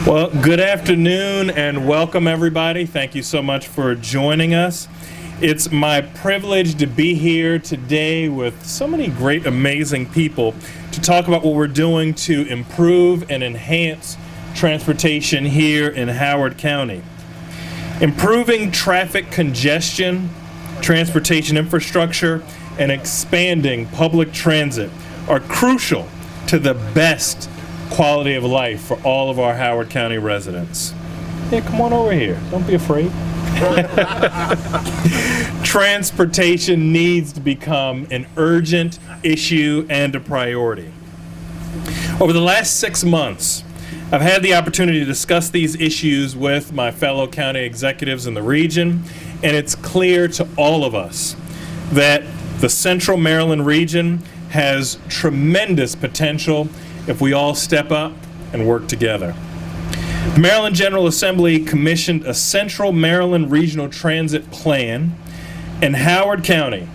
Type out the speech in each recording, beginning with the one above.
Well, good afternoon and welcome everybody. Thank you so much for joining us. It's my privilege to be here today with so many great, amazing people to talk about what we're doing to improve and enhance transportation here in Howard County. Improving traffic congestion, transportation infrastructure, and expanding public transit are crucial to the best quality of life for all of our Howard County residents. Yeah, come on over here. Don't be afraid. Transportation needs to become an urgent issue and a priority. Over the last 6 months, I've had the opportunity to discuss these issues with my fellow county executives in the region, and it's clear to all of us that the Central Maryland region has tremendous potential if we all step up and work together. The Maryland General Assembly commissioned a Central Maryland Regional Transit Plan, and Howard County,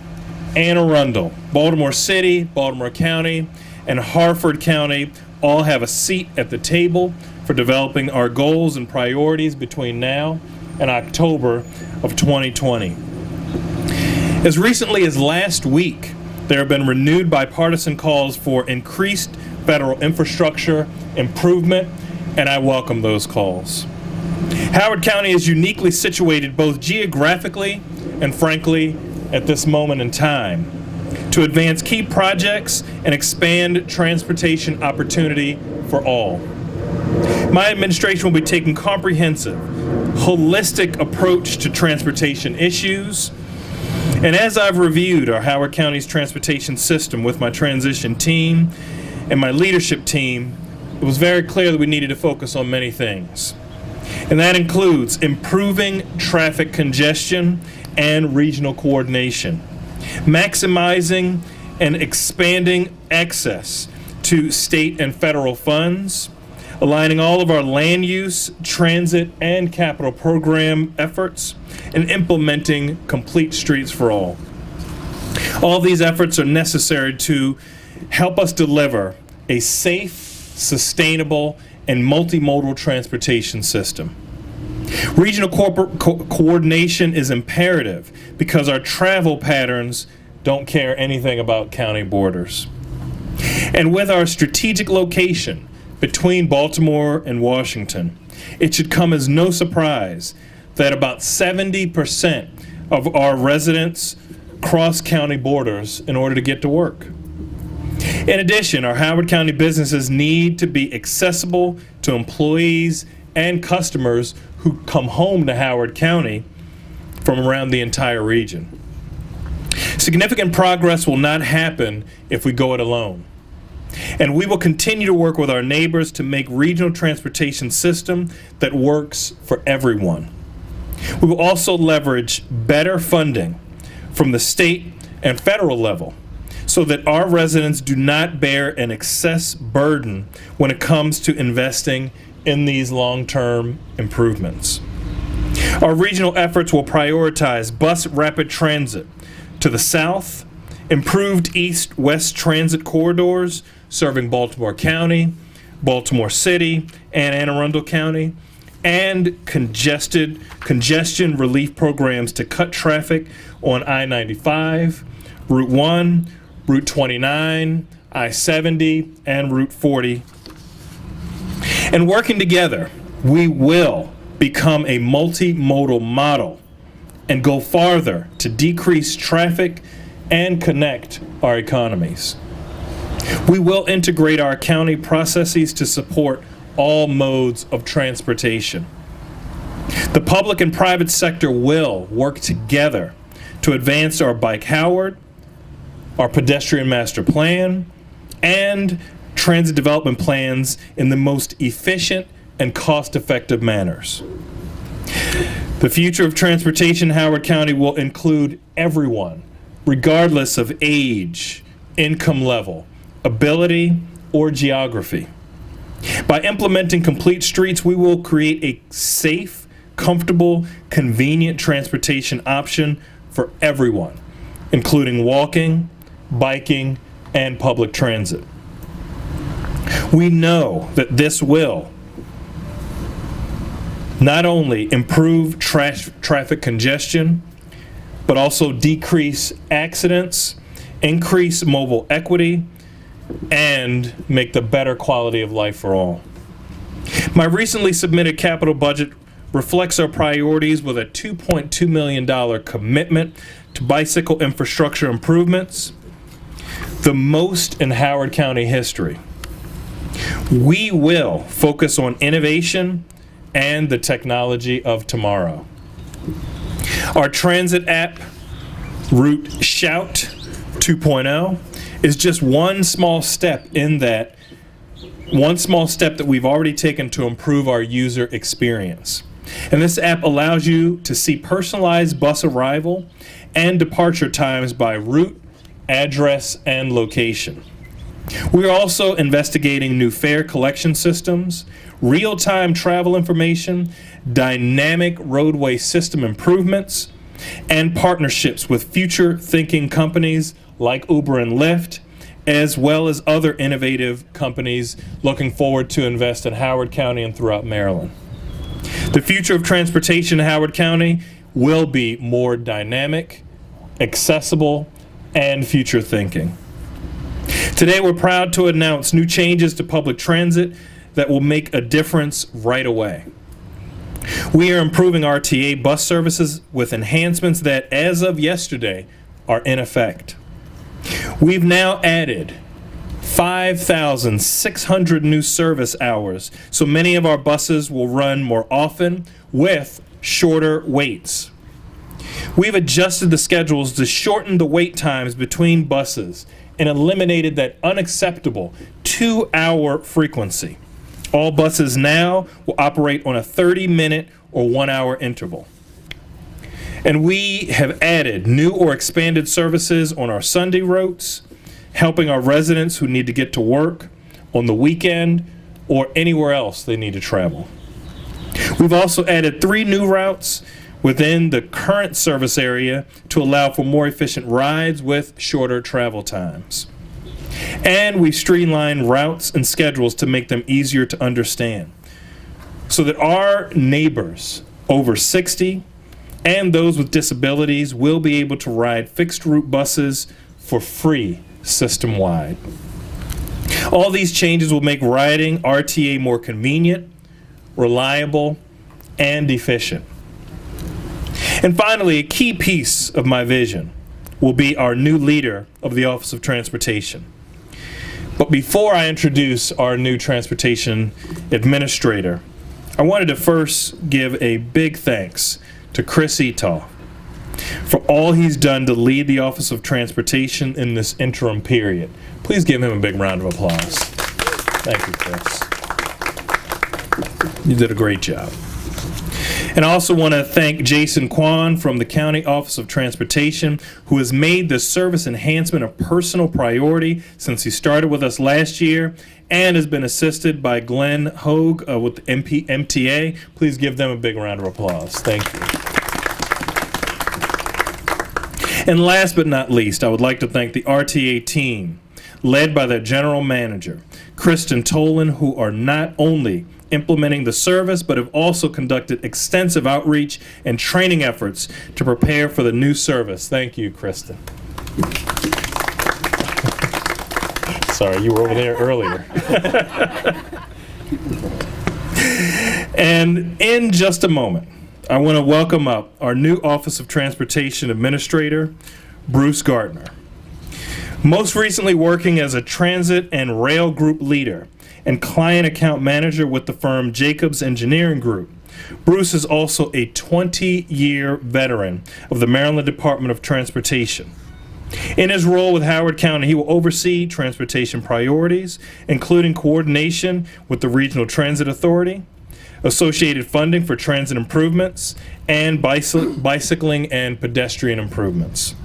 Anne Arundel, Baltimore City, Baltimore County, and Harford County all have a seat at the table for developing our goals and priorities between now and October of 2020. As recently as last week, there have been renewed bipartisan calls for increased federal infrastructure improvement, and I welcome those calls. Howard County is uniquely situated both geographically and frankly at this moment in time to advance key projects and expand transportation opportunity for all. My administration will be taking comprehensive, holistic approach to transportation issues. And as I've reviewed our Howard County's transportation system with my transition team and my leadership team, it was very clear that we needed to focus on many things. And that includes improving traffic congestion and regional coordination, maximizing and expanding access to state and federal funds, aligning all of our land use, transit, and capital program efforts, and implementing Complete Streets for All. All these efforts are necessary to help us deliver a safe, sustainable, and multimodal transportation system. Regional coordination is imperative because our travel patterns don't care anything about county borders. And with our strategic location between Baltimore and Washington, it should come as no surprise that about 70% of our residents cross county borders in order to get to work. In addition, our Howard County businesses need to be accessible to employees and customers who come home to Howard County from around the entire region. Significant progress will not happen if we go it alone. And we will continue to work with our neighbors to make regional transportation system that works for everyone. We will also leverage better funding from the state and federal level so that our residents do not bear an excess burden when it comes to investing in these long-term improvements. Our regional efforts will prioritize bus rapid transit to the south, improved east-west transit corridors serving Baltimore County, Baltimore City, and Anne Arundel County, and congestion relief programs to cut traffic on I-95, Route 1, Route 29, I-70, and Route 40. And working together, we will become a multimodal model and go farther to decrease traffic and connect our economies. We will integrate our county processes to support all modes of transportation. The public and private sector will work together to advance our Bike Howard, our pedestrian master plan, and transit development plans in the most efficient and cost-effective manners. The future of transportation in Howard County will include everyone, regardless of age, income level, ability, or geography. By implementing Complete Streets, we will create a safe, comfortable, convenient transportation option for everyone, including walking, biking, and public transit. We know that this will not only improve traffic congestion, but also decrease accidents, increase mobile equity, and make the better quality of life for all. My recently submitted capital budget reflects our priorities with a $2.2 million commitment to bicycle infrastructure improvements, the most in Howard County history. We will focus on innovation and the technology of tomorrow. Our transit app, Route Shout 2.0, is just one small step that we've already taken to improve our user experience. And this app allows you to see personalized bus arrival and departure times by route, address, and location. We're also investigating new fare collection systems, real-time travel information, dynamic roadway system improvements, and partnerships with future-thinking companies like Uber and Lyft, as well as other innovative companies looking forward to invest in Howard County and throughout Maryland. The future of transportation in Howard County will be more dynamic, accessible, and future-thinking. Today, we're proud to announce new changes to public transit that will make a difference right away. We are improving RTA bus services with enhancements that, as of yesterday, are in effect. We've now added 5,600 new service hours, so many of our buses will run more often with shorter waits. We've adjusted the schedules to shorten the wait times between buses and eliminated that unacceptable 2-hour frequency. All buses now will operate on a 30-minute or 1-hour interval. And we have added new or expanded services on our Sunday routes, helping our residents who need to get to work on the weekend or anywhere else they need to travel. We've also added 3 new routes within the current service area to allow for more efficient rides with shorter travel times. And we've streamlined routes and schedules to make them easier to understand so that our neighbors over 60 and those with disabilities will be able to ride fixed route buses for free system-wide. All these changes will make riding RTA more convenient, reliable, and efficient. And finally, a key piece of my vision will be our new leader of the Office of Transportation. But before I introduce our new transportation administrator, I wanted to first give a big thanks to Chris Etoff for all he's done to lead the Office of Transportation in this interim period. Please give him a big round of applause. Thank you, Chris. You did a great job. And I also want to thank Jason Kwan from the County Office of Transportation, who has made this service enhancement a personal priority since he started with us last year and has been assisted by Glenn Hogue with the MTA. Please give them a big round of applause. Thank you. And last but not least, I would like to thank the RTA team, led by their general manager, Kristen Tolan, who are not only implementing the service, but have also conducted extensive outreach and training efforts to prepare for the new service. Thank you, Kristen. Sorry, you were over there earlier. And in just a moment, I want to welcome up our new Office of Transportation Administrator, Bruce Gardner. Most recently working as a transit and rail group leader and client account manager with the firm Jacobs Engineering Group, Bruce is also a 20-year veteran of the Maryland Department of Transportation. In his role with Howard County, he will oversee transportation priorities, including coordination with the Regional Transit Authority, associated funding for transit improvements, and bicycling and pedestrian improvements.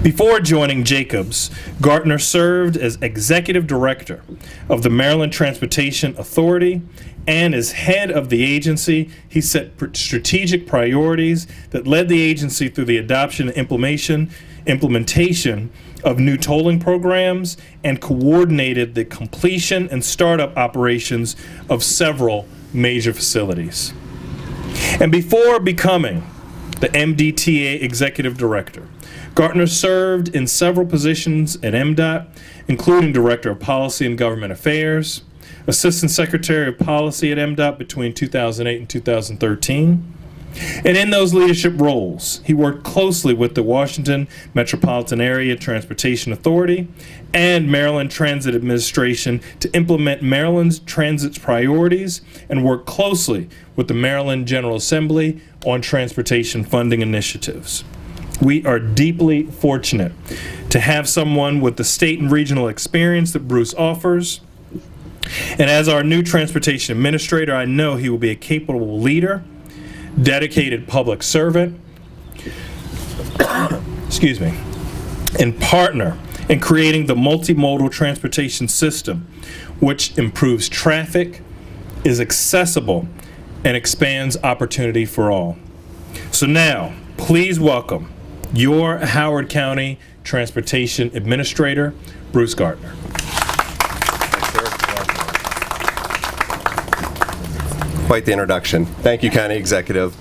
Before joining Jacobs, Gartner served as Executive Director of the Maryland Transportation Authority, and as head of the agency, he set strategic priorities that led the agency through the adoption and implementation of new tolling programs and coordinated the completion and startup operations of several major facilities. And before becoming the MDTA Executive Director, Gartner served in several positions at MDOT, including Director of Policy and Government Affairs, Assistant Secretary of Policy at MDOT between 2008 and 2013. And in those leadership roles, he worked closely with the Washington Metropolitan Area Transportation Authority and Maryland Transit Administration to implement Maryland's transit priorities and work closely with the Maryland General Assembly on transportation funding initiatives. We are deeply fortunate to have someone with the state and regional experience that Bruce offers. And as our new transportation administrator, I know he will be a capable leader, dedicated public servant, excuse me, and partner in creating the multimodal transportation system, which improves traffic, is accessible, and expands opportunity for all. So now, please welcome your Howard County Transportation Administrator, Bruce Gartner. Quite the introduction. Thank you, County Executive.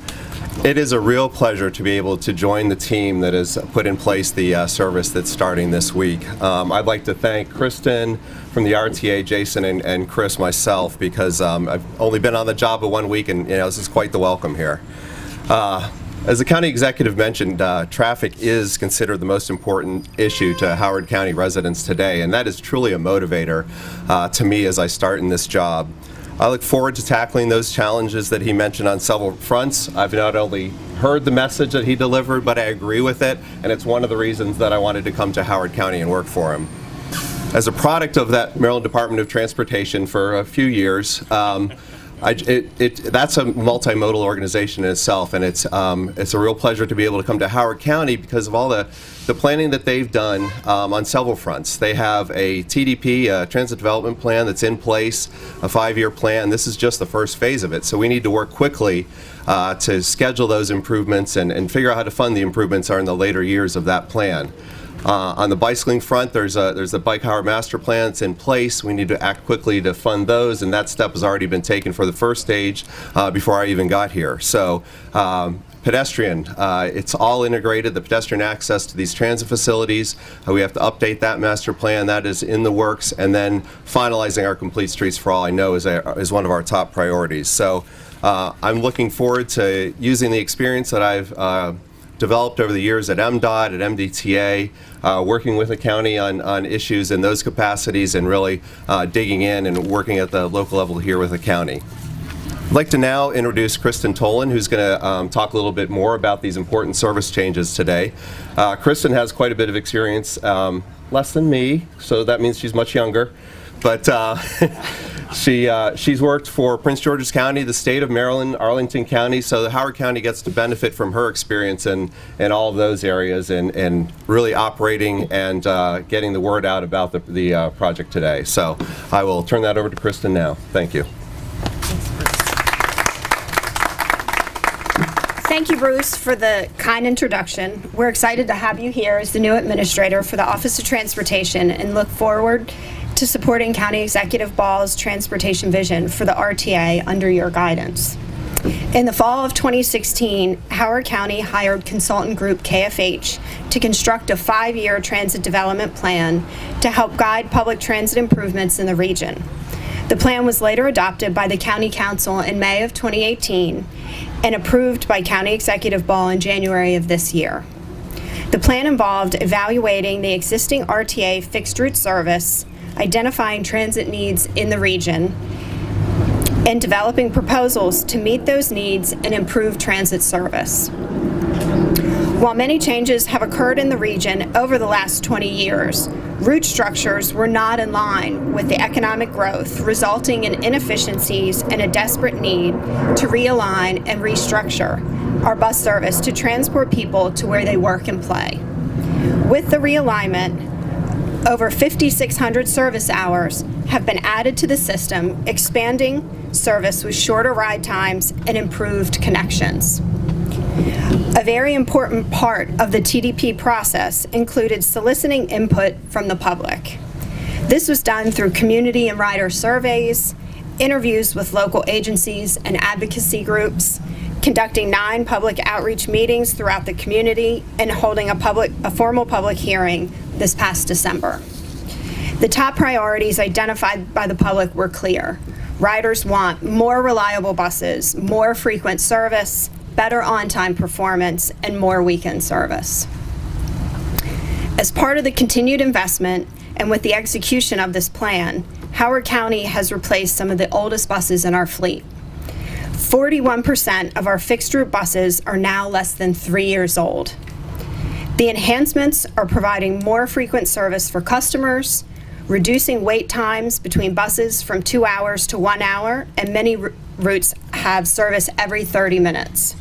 It is a real pleasure to be able to join the team that has put in place the service that's starting this week. I'd like to thank Kristen from the RTA, Jason, and Chris, myself, because I've only been on the job for 1 week, and this is quite the welcome here. As the County Executive mentioned, traffic is considered the most important issue to Howard County residents today, and that is truly a motivator to me as I start in this job. I look forward to tackling those challenges that he mentioned on several fronts. I've not only heard the message that he delivered, but I agree with it, and it's one of the reasons that I wanted to come to Howard County and work for him. As a product of that Maryland Department of Transportation for a few years, that's a multimodal organization in itself, and it's a real pleasure to be able to come to Howard County because of all the planning that they've done on several fronts. They have a TDP, a Transit Development Plan, that's in place, a 5-year plan. This is just the first phase of it, so we need to work quickly to schedule those improvements and figure out how to fund the improvements are in the later years of that plan. On the bicycling front, there's the Bike Howard Master Plan that's in place. We need to act quickly to fund those, and that step has already been taken for the first stage before I even got here. So pedestrian, it's all integrated, the pedestrian access to these transit facilities. We have to update that master plan. That is in the works, and then finalizing our Complete Streets for All, I know, is one of our top priorities. So I'm looking forward to using the experience that I've developed over the years at MDOT, at MDTA, working with the county on issues in those capacities and really digging in and working at the local level here with the county. I'd like to now introduce Kristen Tolan, who's going to talk a little bit more about these important service changes today. Kristen has quite a bit of experience, less than me, so that means she's much younger. But she's worked for Prince George's County, the state of Maryland, Arlington County, so the Howard County gets to benefit from her experience in all of those areas and really operating and getting the word out about the project today. So I will turn that over to Kristen now. Thank you. Thank you, Bruce, for the kind introduction. We're excited to have you here as the new administrator for the Office of Transportation and look forward to supporting County Executive Ball's transportation vision for the RTA under your guidance. In the fall of 2016, Howard County hired consultant group KFH to construct a 5-year transit development plan to help guide public transit improvements in the region. The plan was later adopted by the County Council in May of 2018 and approved by County Executive Ball in January of this year. The plan involved evaluating the existing RTA fixed route service, identifying transit needs in the region, and developing proposals to meet those needs and improve transit service. While many changes have occurred in the region over the last 20 years, route structures were not in line with the economic growth, resulting in inefficiencies and a desperate need to realign and restructure our bus service to transport people to where they work and play. With the realignment, over 5,600 service hours have been added to the system, expanding service with shorter ride times and improved connections. A very important part of the TDP process included soliciting input from the public. This was done through community and rider surveys interviews with local agencies and advocacy groups, conducting 9 public outreach meetings throughout the community, and holding a formal public hearing this past December. The top priorities identified by the public were clear. Riders want more reliable buses, more frequent service, better on-time performance, and more weekend service. As part of the continued investment and with the execution of this plan, Howard County has replaced some of the oldest buses in our fleet. 41% of our fixed route buses are now less than 3 years old. The enhancements are providing more frequent service for customers, reducing wait times between buses from 2 hours to 1 hour, and many routes have service every 30 minutes.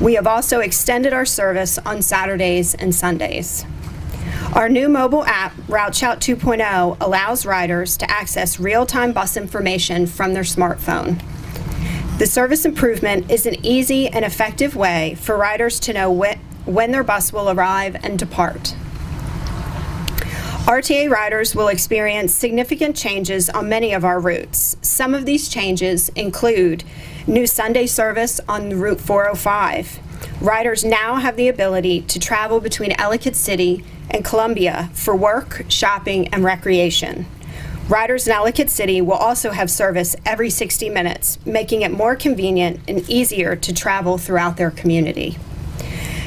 We have also extended our service on Saturdays and Sundays. Our new mobile app, Route Shout 2.0, allows riders to access real-time bus information from their smartphone. The service improvement is an easy and effective way for riders to know when their bus will arrive and depart. RTA riders will experience significant changes on many of our routes. Some of these changes include new Sunday service on Route 405. Riders now have the ability to travel between Ellicott City and Columbia for work, shopping, and recreation. Riders in Ellicott City will also have service every 60 minutes, making it more convenient and easier to travel throughout their community.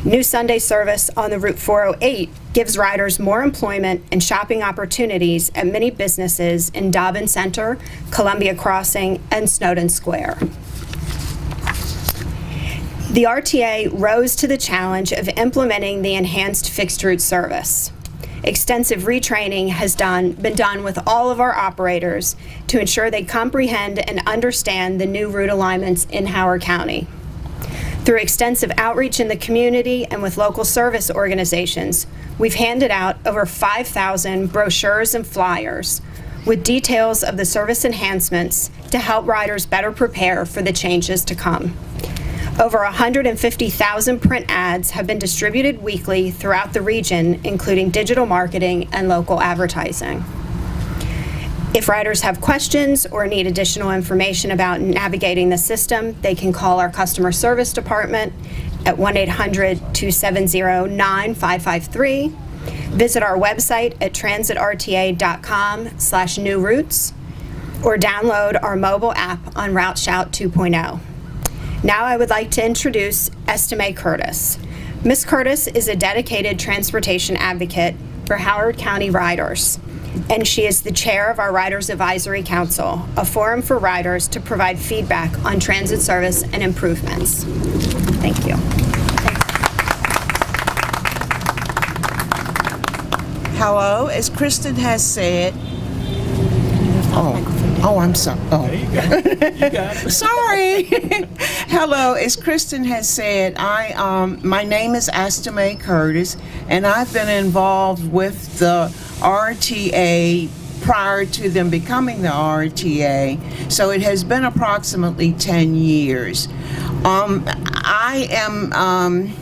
New Sunday service on the Route 408 gives riders more employment and shopping opportunities at many businesses in Dobbin Center, Columbia Crossing, and Snowden Square. The RTA rose to the challenge of implementing the enhanced fixed route service. Extensive retraining has been done with all of our operators to ensure they comprehend and understand the new route alignments in Howard County. Through extensive outreach in the community and with local service organizations, we've handed out over 5,000 brochures and flyers with details of the service enhancements to help riders better prepare for the changes to come. Over 150,000 print ads have been distributed weekly throughout the region, including digital marketing and local advertising. If riders have questions or need additional information about navigating the system, they can call our customer service department at 1-800-270-9553, visit our website at transitrta.com/new routes, or download our mobile app on Route Shout 2.0. Now I would like to introduce Estime Curtis. Ms. Curtis is a dedicated transportation advocate for Howard County riders, and she is the chair of our Riders Advisory Council, a forum for riders to provide feedback on transit service and improvements. Thank you. Hello, as Kristen has said. I'm sorry. There you go. You got it. Sorry. Hello, as Kristen has said, my name is Estime Curtis, and I've been involved with the RTA prior to them becoming the RTA, so it has been approximately 10 years. I am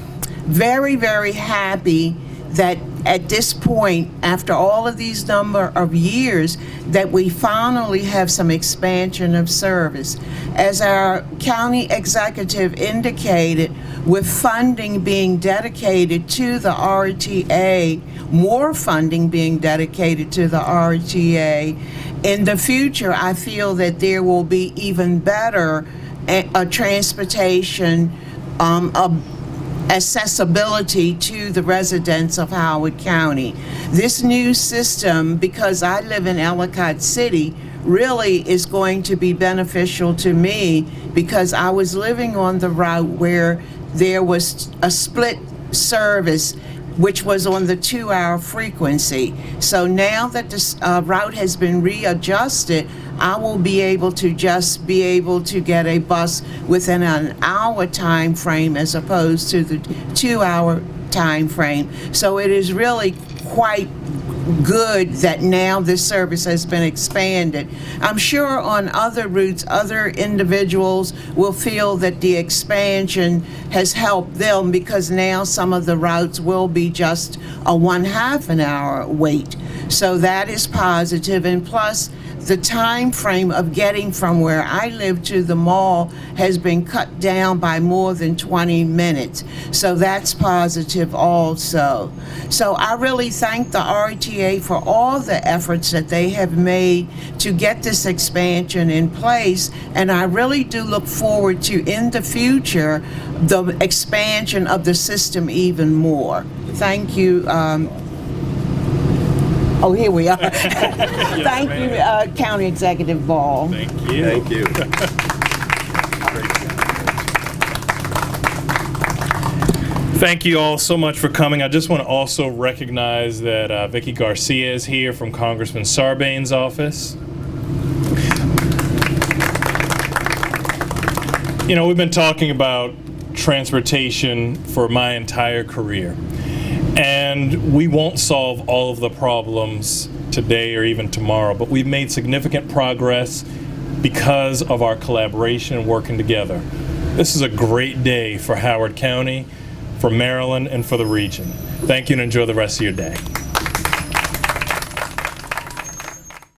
very, very happy that at this point, after all of these number of years, that we finally have some expansion of service. As our county executive indicated, with funding being dedicated to the RTA, more funding being dedicated to the RTA, in the future, I feel that there will be even better transportation accessibility to the residents of Howard County. This new system, because I live in Ellicott City, really is going to be beneficial to me because I was living on the route where there was a split service which was on the 2-hour frequency. So now that the route has been readjusted, I will be able to get a bus within an hour time frame as opposed to the 2-hour time frame. So it is really quite good that now this service has been expanded. I'm sure on other routes, other individuals will feel that the expansion has helped them because now some of the routes will be just a 1/2 an hour wait. So that is positive, and plus the time frame of getting from where I live to the mall has been cut down by more than 20 minutes. So that's positive also. So I really thank the RTA for all the efforts that they have made to get this expansion in place, and I really do look forward to, in the future, the expansion of the system even more. Thank you. Oh, here we are. Thank you, County Executive Ball. Thank you. Thank you. Thank you all so much for coming. I just want to also recognize that Vicky Garcia is here from Congressman Sarbanes' office. You know, we've been talking about transportation for my entire career, and we won't solve all of the problems today or even tomorrow, but we've made significant progress because of our collaboration and working together. This is a great day for Howard County, for Maryland, and for the region. Thank you, and enjoy the rest of your day.